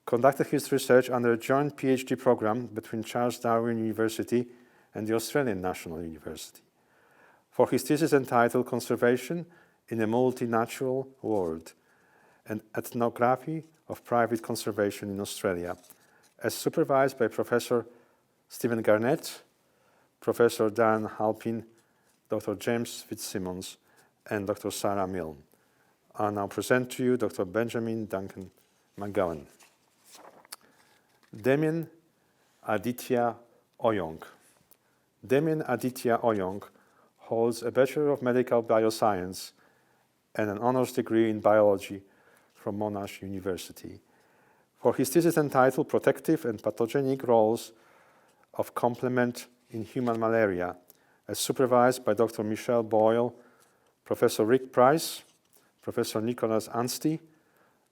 conducted his research under a joint PhD program between Charles Darwin University and the Australian National University for his thesis entitled Conservation in a Multi-Natural World, an Ethnography of Private Conservation in Australia, as supervised by Professor Stephen Garnett, Professor Darren Halpin, Dr. James Fitzsimmons, and Dr. Sarah Milne. I now present to you Dr. Benjamin Duncan McGowan. Damien Aditya Oyong. Damien Aditya Oyong holds a Bachelor of Medical Bioscience and an honors degree in biology from Monash University for his thesis entitled Protective and Pathogenic Roles of Complement in Human Malaria, as supervised by Dr. Michelle Boyle, Professor Rick Price, Professor Nicholas Anstey,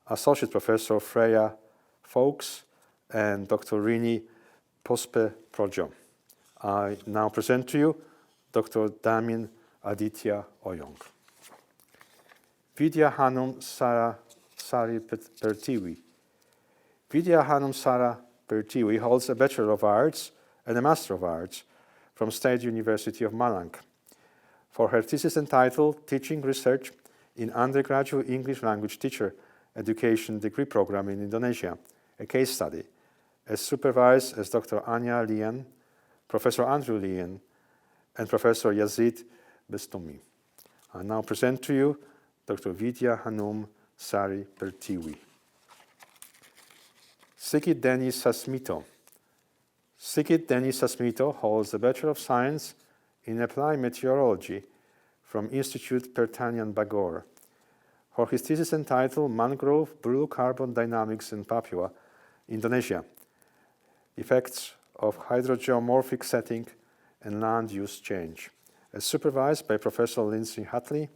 Associate Professor Freya Fowkes, and Dr. Rini Pospe Projo. I now present to you Dr. Damien Aditya Oyong. Vidya Hanum Sari Pertiwi. Vidya Hanum Sara Pertiwi holds a Bachelor of Arts and a Master of Arts from State University of Malang for her thesis entitled Teaching Research in Undergraduate English Language Teacher Education Degree Program in Indonesia, a case study, as supervised as Dr. Anya Lian, Professor Andrew Lian, and Professor Yazid Bestumi. I now present to you Dr. Vidya Hanum Sari Pertiwi. Sigit Denis Sasmito. Sigit Denis Sasmito holds a Bachelor of Science in Applied Meteorology from Institute Pertanian Bogor for his thesis entitled Mangrove Blue Carbon Dynamics in Papua, Indonesia, Effects of Hydrogeomorphic Setting and Land Use Change, as supervised by Professor Lindsay Hatley,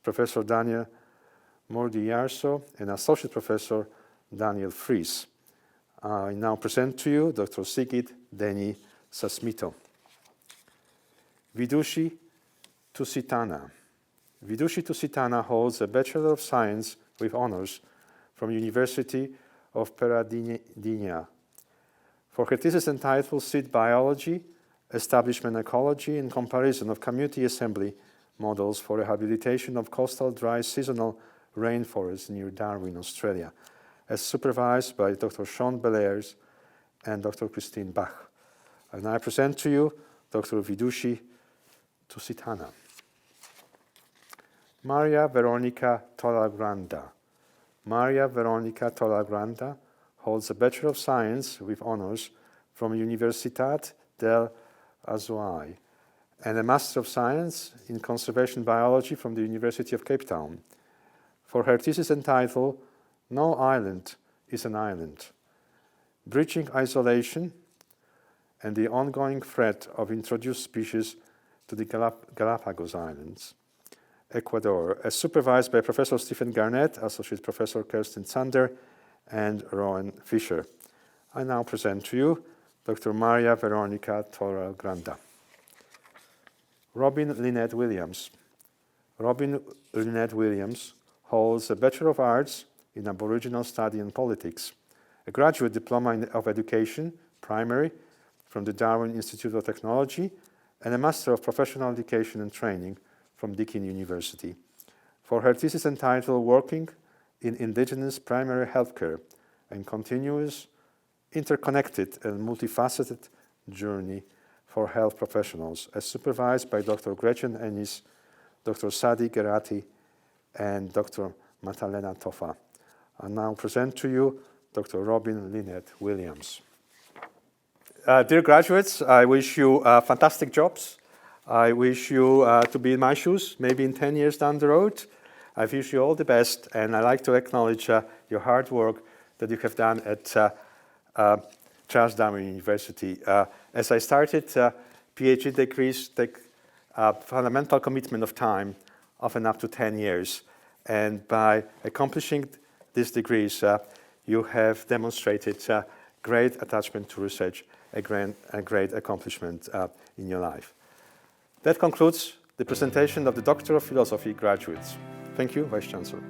Professor Daniel Mordiarso, and Associate Professor Daniel Fries. I now present to you Dr. Sigit Deni Sasmito. Vidushi Tusitana. Vidushi Tusitana holds a Bachelor of Science with honors from University of Peradeniya for her thesis entitled Seed Biology, Establishment Ecology and Comparison of Community Assembly models for rehabilitation of coastal dry seasonal rainforests near Darwin, Australia, as supervised by Dr. Sean Bellairs and Dr. Christine Bach. And I present to you Dr. Vidushi Tusitana. Maria Veronica Tollagranda. Maria Veronica Tollagranda holds a Bachelor of Science with honors from Universitat del Azuay and a Master of Science in Conservation Biology from the University of Cape Town. For her thesis entitled No Island is an Island, Bridging Isolation and the Ongoing Threat of Introduced Species to the Galapagos Islands, Ecuador, as supervised by Professor Stephen Garnett, Associate Professor Kirsten Sander, and Rowan Fisher. I now present to you Dr. Maria Veronica Tollagranda. Robin Lynette Williams. Robin Lynette Williams holds a Bachelor of Arts in Aboriginal Study and Politics, a Graduate Diploma of Education, Primary, from the Darwin Institute of Technology, and a Master of Professional Education and Training from Deakin University. For her thesis entitled Working in Indigenous Primary Healthcare, and Continuous, Interconnected and Multifaceted Journey for Health Professionals, as supervised by Dr. Gretchen Ennis, Dr. Sadi Gerati, and Dr. Matalena Tofa. I now present to you Dr. Robin Lynette Williams. Dear graduates, I wish you fantastic jobs. I wish you to be in my shoes, maybe in 10 years down the road. I wish you all the best, and I'd like to acknowledge your hard work that you have done at Charles Darwin University. As I started, PhD degrees take a fundamental commitment of time, often up to 10 years. And by accomplishing these degrees, you have demonstrated great attachment to research, a great accomplishment in your life. That concludes the presentation of the Doctor of Philosophy graduates. Thank you, Vice Chancellor.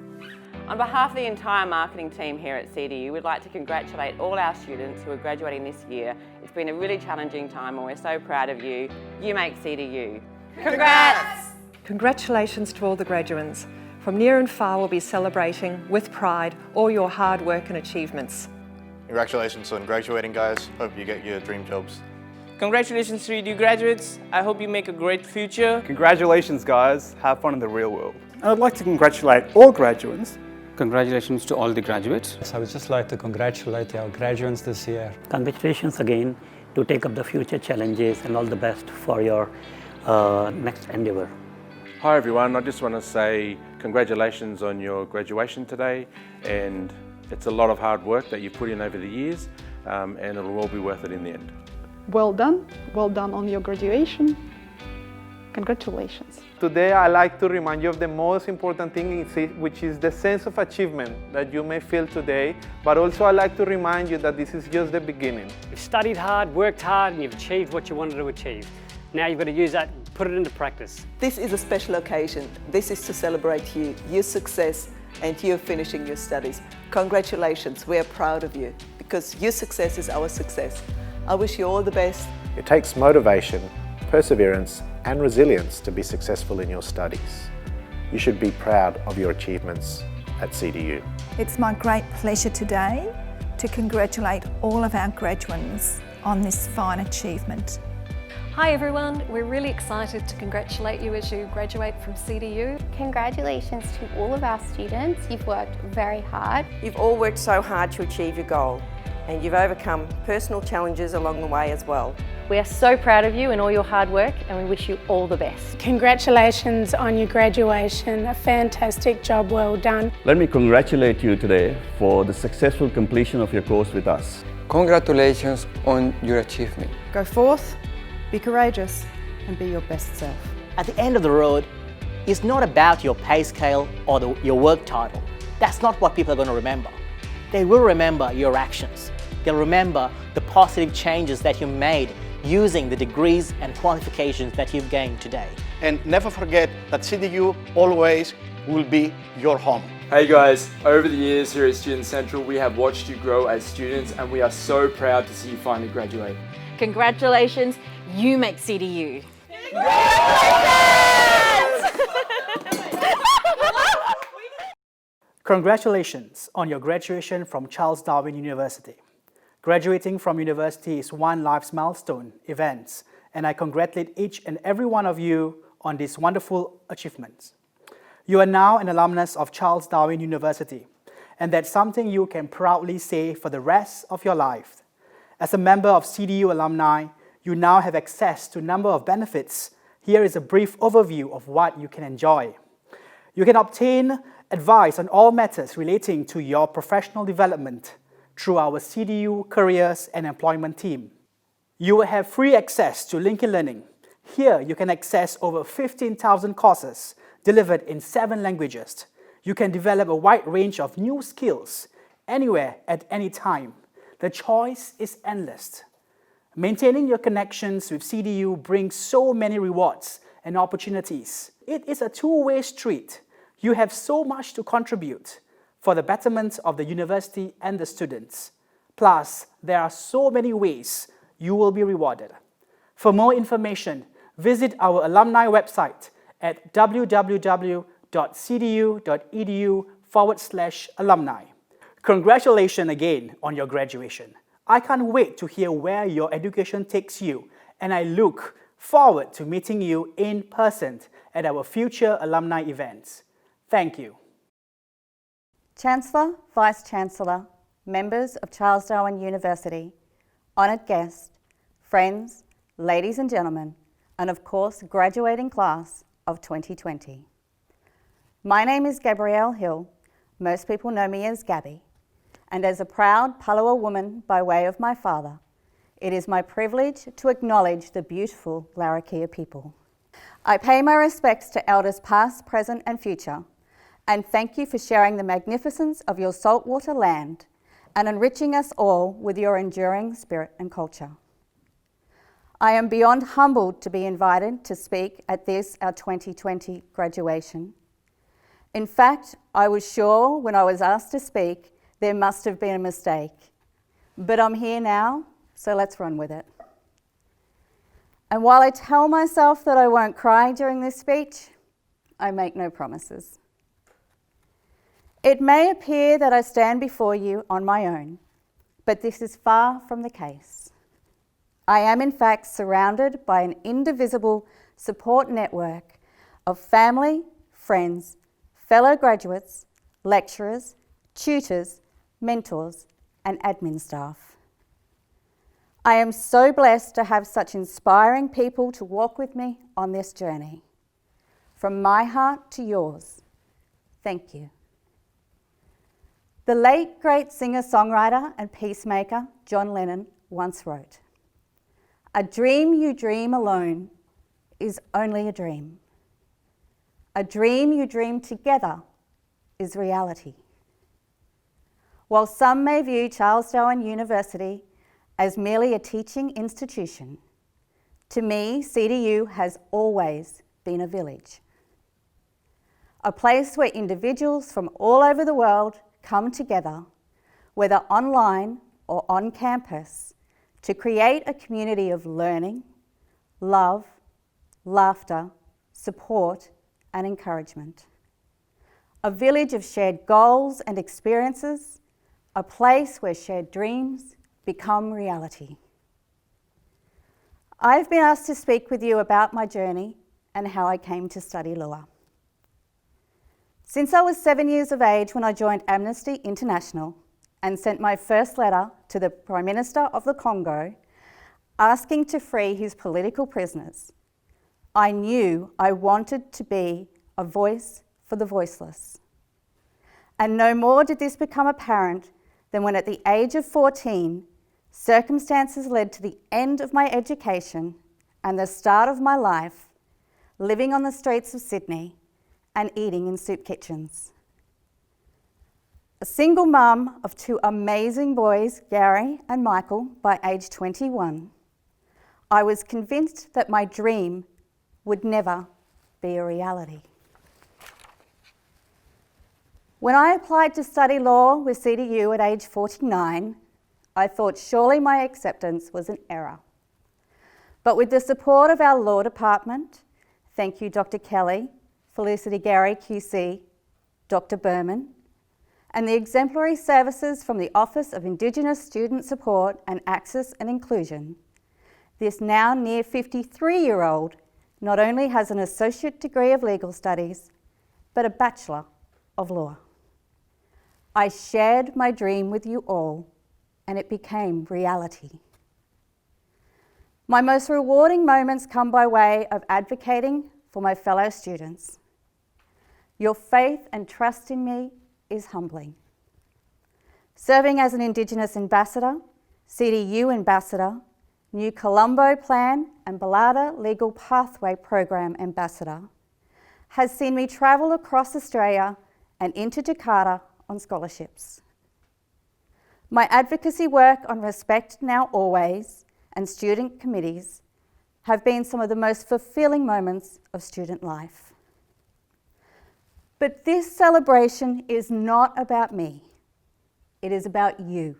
On behalf of the entire marketing team here at CDU, we'd like to congratulate all our students who are graduating this year. It's been a really challenging time and we're so proud of you. You make CDU. Congrats! Congratulations to all the graduates. From near and far, we'll be celebrating with pride all your hard work and achievements. Congratulations on graduating, guys. Hope you get your dream jobs. Congratulations to you graduates. I hope you make a great future. Congratulations, guys. Have fun in the real world. I'd like to congratulate all graduates. Congratulations to all the graduates. I would just like to congratulate our graduates this year. Congratulations again to take up the future challenges, and all the best for your next endeavour. Hi everyone, I just want to say congratulations on your graduation today, and it's a lot of hard work that you've put in over the years, and it'll all be worth it in the end. Well done on your graduation. Congratulations. Today I'd like to remind you of the most important thing, which is the sense of achievement that you may feel today, but also I'd like to remind you that this is just the beginning. You've studied hard, worked hard, and you've achieved what you wanted to achieve. Now you've got to use that and put it into practice. This is a special occasion. This is to celebrate you, your success, and you finishing your studies. Congratulations, we are proud of you, because your success is our success. I wish you all the best. It takes motivation, perseverance, and resilience to be successful in your studies. You should be proud of your achievements at CDU. It's my great pleasure today to congratulate all of our graduates on this fine achievement. Hi everyone, we're really excited to congratulate you as you graduate from CDU. Congratulations to all of our students. You've worked very hard. You've all worked so hard to achieve your goal, and you've overcome personal challenges along the way as well. We are so proud of you and all your hard work, and we wish you all the best. Congratulations on your graduation, a fantastic job well done. Let me congratulate you today for the successful completion of your course with us. Congratulations on your achievement. Go forth, be courageous, and be your best self. At the end of the road, it's not about your pay scale or your work title. That's not what people are going to remember. They will remember your actions. They'll remember the positive changes that you made using the degrees and qualifications that you've gained today. And never forget that CDU always will be your home. Hey guys, over the years here at Student Central, we have watched you grow as students, and we are so proud to see you finally graduate. Congratulations, you make CDU. Congratulations! Congratulations on your graduation from Charles Darwin University. Graduating from university is one life's milestone event, and I congratulate each and every one of you on these wonderful achievements. You are now an alumnus of Charles Darwin University, and that's something you can proudly say for the rest of your life. As a member of CDU alumni, you now have access to a number of benefits. Here is a brief overview of what you can enjoy. You can obtain advice on all matters relating to your professional development through our CDU Careers and Employment team. You will have free access to LinkedIn Learning. Here, you can access over 15,000 courses delivered in 7 languages. You can develop a wide range of new skills anywhere at any time. The choice is endless. Maintaining your connections with CDU brings so many rewards and opportunities. It is a two-way street. You have so much to contribute for the betterment of the university and the students. Plus, there are so many ways you will be rewarded. For more information, visit our alumni website at www.cdu.edu/alumni. Congratulations again on your graduation. I can't wait to hear where your education takes you, and I look forward to meeting you in person at our future alumni events. Thank you. Chancellor, Vice-Chancellor, members of Charles Darwin University, honoured guests, friends, ladies and gentlemen, and of course, graduating class of 2020. My name is Gabrielle Hill. Most people know me as Gabby. And as a proud Palawa woman by way of my father, it is my privilege to acknowledge the beautiful Larrakia people. I pay my respects to elders past, present and future, and thank you for sharing the magnificence of your saltwater land and enriching us all with your enduring spirit and culture. I am beyond humbled to be invited to speak at this, our 2020 graduation. In fact, I was sure when I was asked to speak, there must have been a mistake. But I'm here now, so let's run with it. And while I tell myself that I won't cry during this speech, I make no promises. It may appear that I stand before you on my own, but this is far from the case. I am in fact surrounded by an indivisible support network of family, friends, fellow graduates, lecturers, tutors, mentors, and admin staff. I am so blessed to have such inspiring people to walk with me on this journey. From my heart to yours, thank you. The late great singer-songwriter and peacemaker John Lennon once wrote, "A dream you dream alone is only a dream. A dream you dream together is reality." While some may view Charles Darwin University as merely a teaching institution, to me, CDU has always been a village. A place where individuals from all over the world come together, whether online or on campus, to create a community of learning, love, laughter, support, and encouragement. A village of shared goals and experiences, a place where shared dreams become reality. I've been asked to speak with you about my journey and how I came to study law. Since I was 7 years of age when I joined Amnesty International and sent my first letter to the Prime Minister of the Congo asking to free his political prisoners, I knew I wanted to be a voice for the voiceless. And no more did this become apparent than when at the age of 14, circumstances led to the end of my education and the start of my life living on the streets of Sydney and eating in soup kitchens. A single mum of 2 amazing boys, Gary and Michael, by age 21, I was convinced that my dream would never be a reality. When I applied to study law with CDU at age 49, I thought surely my acceptance was an error. But with the support of our law department, thank you Dr. Kelly, Felicity Gary QC, Dr. Berman, and the exemplary services from the Office of Indigenous Student Support and Access and Inclusion, this now near 53-year-old not only has an associate degree of legal studies, but a Bachelor of Law. I shared my dream with you all, and it became reality. My most rewarding moments come by way of advocating for my fellow students. Your faith and trust in me is humbling. Serving as an Indigenous Ambassador, CDU Ambassador, New Colombo Plan and Balada Legal Pathway Program Ambassador has seen me travel across Australia and into Jakarta on scholarships. My advocacy work on Respect Now Always and student committees have been some of the most fulfilling moments of student life. But this celebration is not about me. It is about you.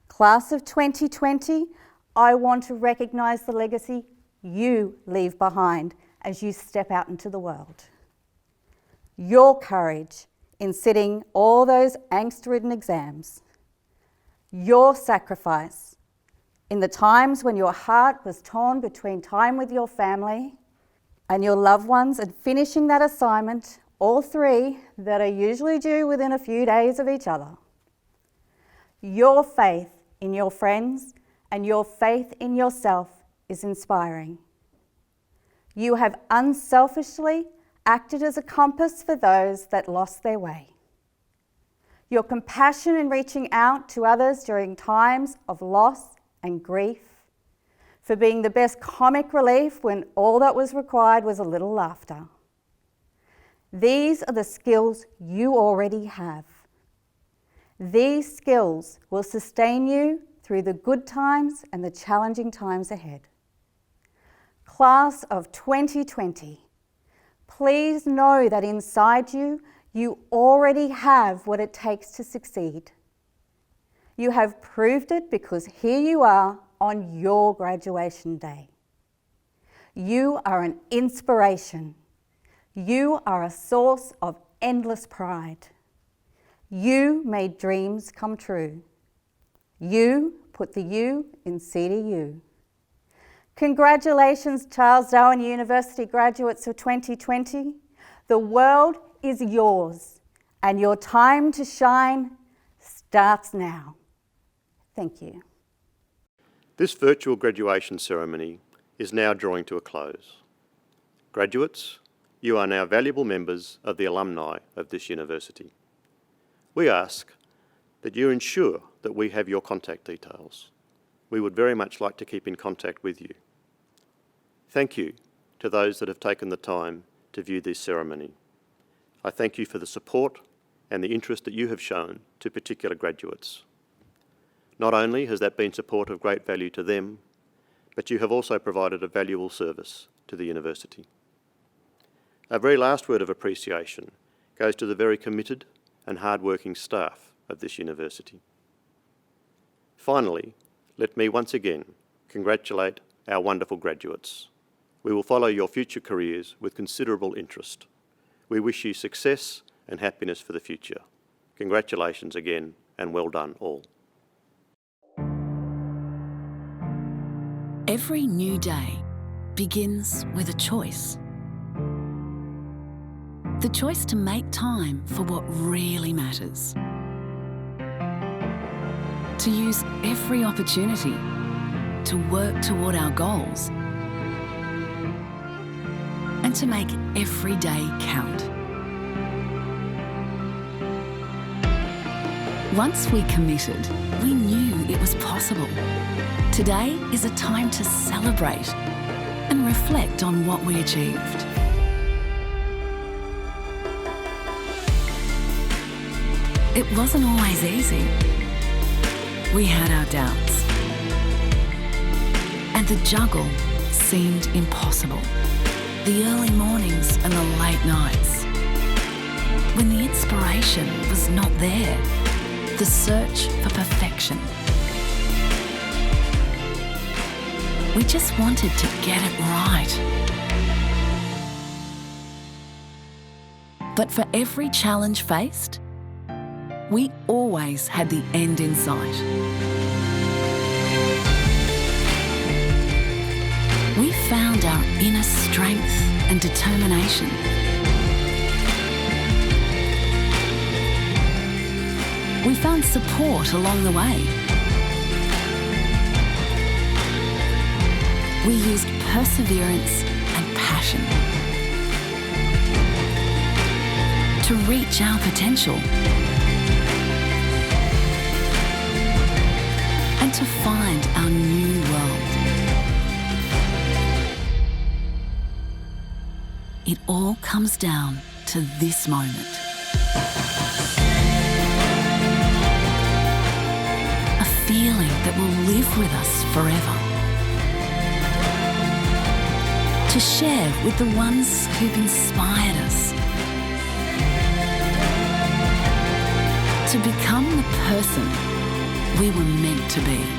Class of 2020, I want to recognise the legacy you leave behind as you step out into the world. Your courage in sitting all those angst-ridden exams. Your sacrifice in the times when your heart was torn between time with your family and your loved ones and finishing that assignment, all three that are usually due within a few days of each other. Your faith in your friends and your faith in yourself is inspiring. You have unselfishly acted as a compass for those that lost their way. Your compassion in reaching out to others during times of loss and grief, for being the best comic relief when all that was required was a little laughter. These are the skills you already have. These skills will sustain you through the good times and the challenging times ahead. Class of 2020, please know that inside you, you already have what it takes to succeed. You have proved it because here you are on your graduation day. You are an inspiration. You are a source of endless pride. You made dreams come true. You put the U in CDU. Congratulations, Charles Darwin University graduates of 2020. The world is yours, and your time to shine starts now. Thank you. This virtual graduation ceremony is now drawing to a close. Graduates, you are now valuable members of the alumni of this university. We ask that you ensure that we have your contact details. We would very much like to keep in contact with you. Thank you to those that have taken the time to view this ceremony. I thank you for the support and the interest that you have shown to particular graduates. Not only has that been support of great value to them, but you have also provided a valuable service to the university. A very last word of appreciation goes to the very committed and hard-working staff of this university. Finally, let me once again congratulate our wonderful graduates. We will follow your future careers with considerable interest. We wish you success and happiness for the future. Congratulations again, and well done all. Every new day begins with a choice. The choice to make time for what really matters. To use every opportunity to work toward our goals. And to make every day count. Once we committed, we knew it was possible. Today is a time to celebrate and reflect on what we achieved. It wasn't always easy. We had our doubts. And the juggle seemed impossible. The early mornings and the late nights. When the inspiration was not there. The search for perfection. We just wanted to get it right. But for every challenge faced, We always had the end in sight. We found our inner strength and determination. We found support along the way. We used perseverance and passion to reach our potential and to find our new world. It all comes down to this moment. A feeling that will live with us forever. To share with the ones who've inspired us. To become the person we were meant to be.